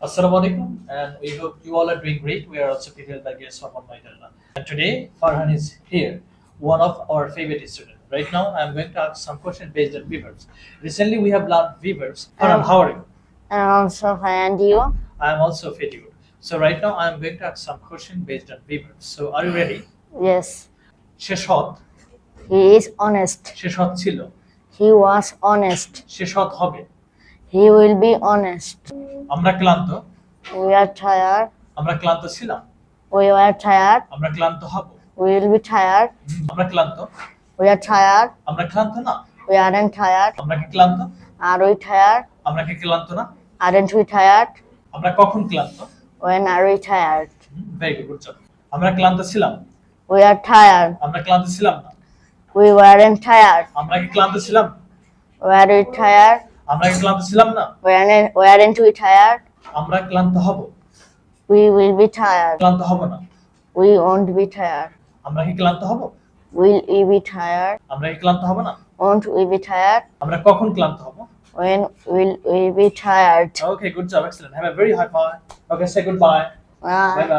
Assalamu alaikum, and we hope you all are doing great. We are also prepared by guests from my channel. And today, Farhan is here, one of our favorite students. Right now, I am going to ask some questions based on verbs. Recently, we have learned verbs. Farhan, how are you? I'm also fine. And you? I am also pretty good. So right now, I am going to ask some questions based on verbs. So are you ready? Yes. শেষত He is honest. শেষত ছিল He was honest. শেষত হবে He will be honest. আমরা ক্লান্ত We are tired. আমরা ক্লান্ত ছিলাম We were tired. আমরা ক্লান্ত হব We will be tired. আমরা ক্লান্ত We are tired. আমরা ক্লান্ত না We aren't tired. আমরা কি ক্লান্ত Are we tired? আমরা কি ক্লান্ত না Aren't we tired? আমরা কখন ক্লান্ত When are we tired? Very good job আমরা ক্লান্ত ছিলাম We are tired. আমরা ক্লান্ত ছিলাম না We weren't tired. আমরা কি ক্লান্ত ছিলাম Were we tired? আমরা কি ক্লান্ত ছিলাম না Weren't we tired? আমরা ক্লান্ত হব We will be tired. ক্লান্ত হব না We won't be tired. আমরা কি ক্লান্ত হব Will we be tired? আমরা কি ক্লান্ত হব না Won't we be tired? আমরা কখন ক্লান্ত হব When will we be tired? Okay good job excellent have a very high five okay say good bye Bye. Bye by